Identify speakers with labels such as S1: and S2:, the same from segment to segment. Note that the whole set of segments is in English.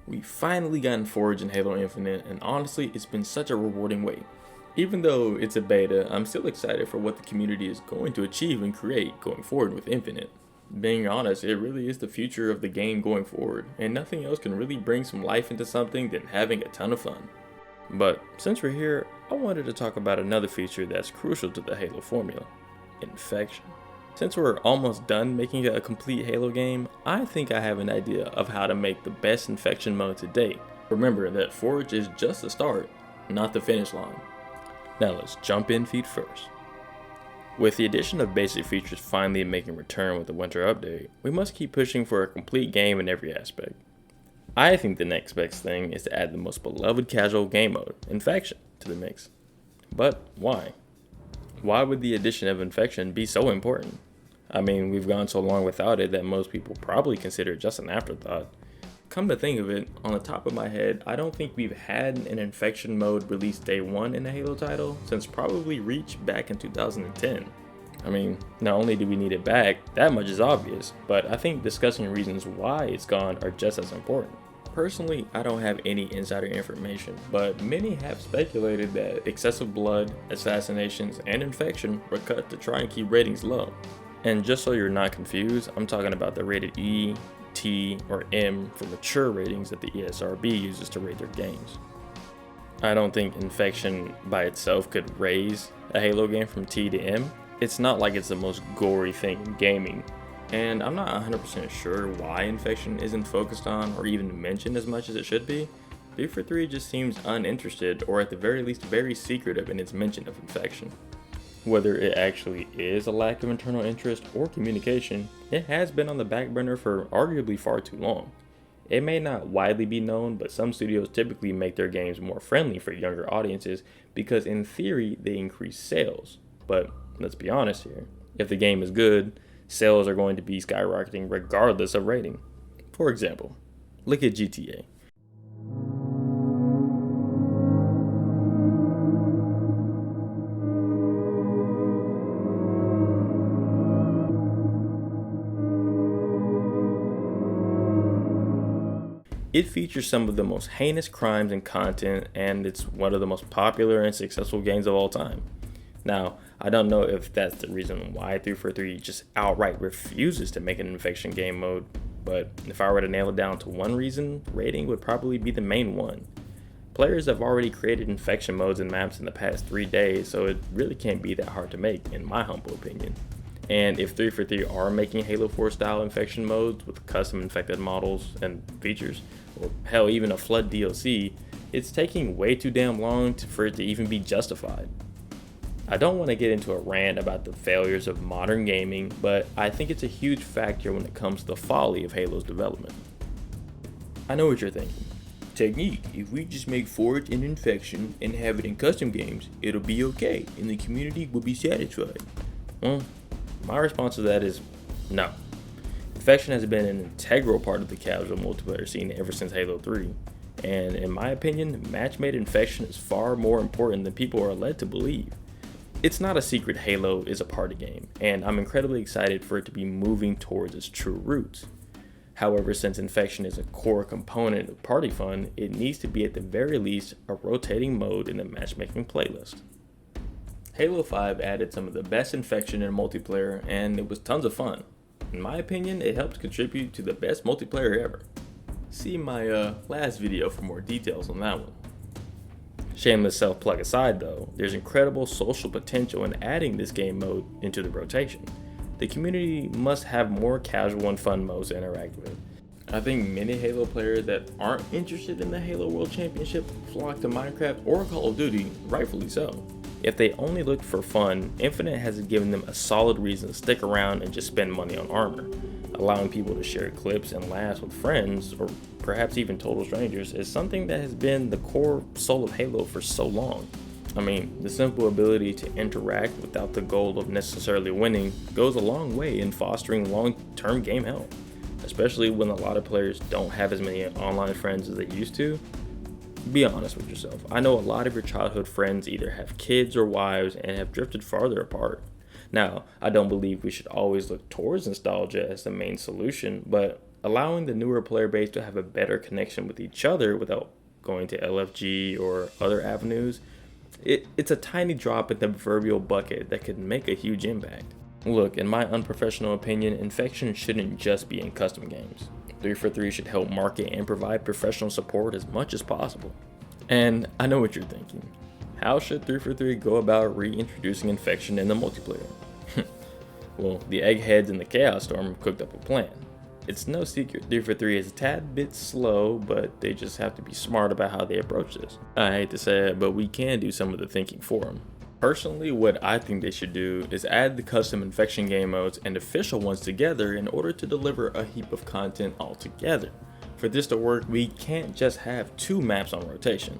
S1: We've finally gotten Forge in Halo Infinite, and honestly, it's been such a rewarding wait. Even though it's a beta, I'm still excited for what the community is going to achieve and create going forward with Infinite. Being honest, it really is the future of the game going forward, and nothing else can really bring some life into something than having a ton of fun. But since we're here, I wanted to talk about another feature that's crucial to the Halo formula: infection. Since we're almost done making a complete Halo game, I think I have an idea of how to make the best infection mode to date. Remember that Forge is just the start, not the finish line. Now let's jump in feet first. With the addition of basic features finally making return with the winter update, we must keep pushing for a complete game in every aspect. I think the next best thing is to add the most beloved casual game mode, Infection, to the mix. But why? Why would the addition of Infection be so important? I mean, we've gone so long without it that most people probably consider it just an afterthought. Come to think of it, on the top of my head, I don't think we've had an Infection mode released day one in a Halo title since probably Reach back in 2010. I mean, not only do we need it back, that much is obvious, but I think discussing reasons why it's gone are just as important. Personally, I don't have any insider information, but many have speculated that excessive blood, assassinations, and infection were cut to try and keep ratings low. And just so you're not confused, I'm talking about the rated E, T, or M for mature ratings that the ESRB uses to rate their games. I don't think infection by itself could raise a Halo game from T to M. It's not like it's the most gory thing in gaming, and I'm not 100% sure why infection isn't focused on or even mentioned as much as it should be. 343 just seems uninterested, or at the very least very secretive in its mention of infection. Whether it actually is a lack of internal interest or communication, it has been on the back burner for arguably far too long. It may not widely be known, but some studios typically make their games more friendly for younger audiences because in theory they increase sales. But let's be honest here, if the game is good, sales are going to be skyrocketing regardless of rating. For example, look at GTA. It features some of the most heinous crimes and content, and it's one of the most popular and successful games of all time. Now, I don't know if that's the reason why 343 just outright refuses to make an infection game mode, but if I were to nail it down to one reason, rating would probably be the main one. Players have already created infection modes and maps in the past 3 days, so it really can't be that hard to make, in my humble opinion. And if 343 are making Halo 4 style infection modes with custom infected models and features, or hell, even a flood DLC, it's taking way too damn long for it to even be justified. I don't want to get into a rant about the failures of modern gaming, but I think it's a huge factor when it comes to the folly of Halo's development. I know what you're thinking. Technique, if we just make Forge an infection and have it in custom games, it'll be okay, and the community will be satisfied. Well, my response to that is no. Infection has been an integral part of the casual multiplayer scene ever since Halo 3, and in my opinion, match-made infection is far more important than people are led to believe. It's not a secret Halo is a party game, and I'm incredibly excited for it to be moving towards its true roots. However, since infection is a core component of party fun, it needs to be at the very least a rotating mode in the matchmaking playlist. Halo 5 added some of the best infection in multiplayer, and it was tons of fun. In my opinion, it helped contribute to the best multiplayer ever. See my last video for more details on that one. Shameless self-plug aside though, there's incredible social potential in adding this game mode into the rotation. The community must have more casual and fun modes to interact with. I think many Halo players that aren't interested in the Halo World Championship flock to Minecraft or Call of Duty, rightfully so. If they only looked for fun, Infinite has given them a solid reason to stick around and just spend money on armor. Allowing people to share clips and laughs with friends, or perhaps even total strangers, is something that has been the core soul of Halo for so long. I mean, the simple ability to interact without the goal of necessarily winning goes a long way in fostering long-term game health, especially when a lot of players don't have as many online friends as they used to. Be honest with yourself. I know a lot of your childhood friends either have kids or wives and have drifted farther apart. Now, I don't believe we should always look towards nostalgia as the main solution, but allowing the newer player base to have a better connection with each other without going to LFG or other avenues. It's a tiny drop in the proverbial bucket that could make a huge impact. Look, in my unprofessional opinion, Infection shouldn't just be in custom games. 343 should help market and provide professional support as much as possible. And I know what you're thinking. How should 343 go about reintroducing Infection in the multiplayer? Well, the Eggheads and the Chaos Storm cooked up a plan. It's no secret 343 is a tad bit slow, but they just have to be smart about how they approach this. I hate to say it, but we can do some of the thinking for them. Personally, what I think they should do is add the custom Infection game modes and official ones together in order to deliver a heap of content all together. For this to work, we can't just have 2 maps on rotation.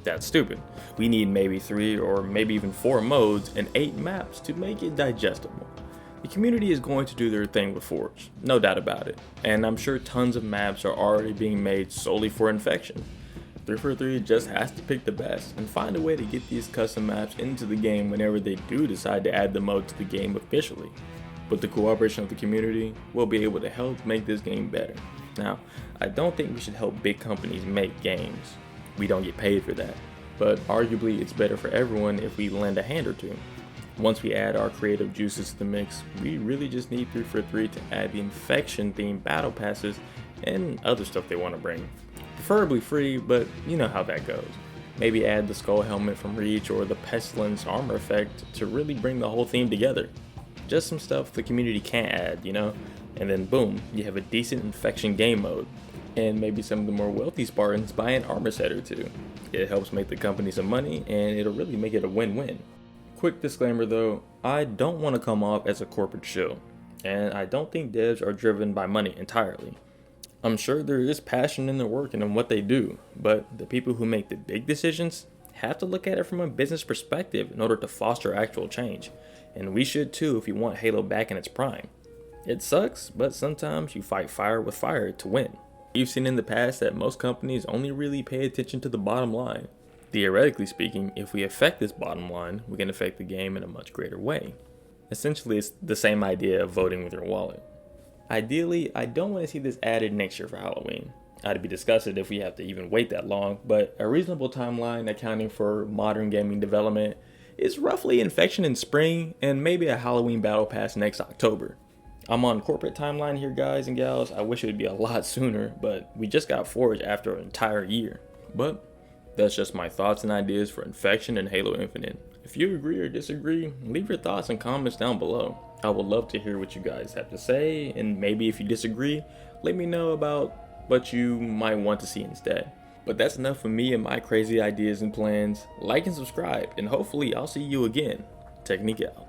S1: That's stupid. We need maybe 3 or maybe even 4 modes and 8 maps to make it digestible. The community is going to do their thing with Forge, no doubt about it, and I'm sure tons of maps are already being made solely for Infection. 343 just has to pick the best and find a way to get these custom maps into the game whenever they do decide to add the mode to the game officially. With the cooperation of the community, we'll be able to help make this game better. Now, I don't think we should help big companies make games. We don't get paid for that, but arguably it's better for everyone if we lend a hand or two. Once we add our creative juices to the mix, we really just need 343 to add the Infection themed battle passes and other stuff they want to bring. Preferably free, but you know how that goes. Maybe add the skull helmet from Reach or the pestilence armor effect to really bring the whole theme together. Just some stuff the community can't add, you know? And then boom, you have a decent Infection game mode. And maybe some of the more wealthy Spartans buy an armor set or two. It helps make the company some money and it'll really make it a win-win. Quick disclaimer though, I don't want to come off as a corporate shill, and I don't think devs are driven by money entirely. I'm sure there is passion in their work and in what they do, but the people who make the big decisions have to look at it from a business perspective in order to foster actual change, and we should too if we want Halo back in its prime. It sucks, but sometimes you fight fire with fire to win. We've seen in the past that most companies only really pay attention to the bottom line. Theoretically speaking, if we affect this bottom line, we can affect the game in a much greater way. Essentially, it's the same idea of voting with your wallet. Ideally, I don't want to see this added next year for Halloween. I'd be disgusted if we have to even wait that long, but a reasonable timeline accounting for modern gaming development is roughly Infection in spring and maybe a Halloween battle pass next October. I'm on corporate timeline here, guys and gals. I wish it would be a lot sooner, but we just got Forge after an entire year. But that's just my thoughts and ideas for Infection and Halo Infinite. If you agree or disagree, leave your thoughts and comments down below. I would love to hear what you guys have to say, and maybe if you disagree, let me know about what you might want to see instead. But that's enough for me and my crazy ideas and plans. Like and subscribe, and hopefully I'll see you again. Technique out.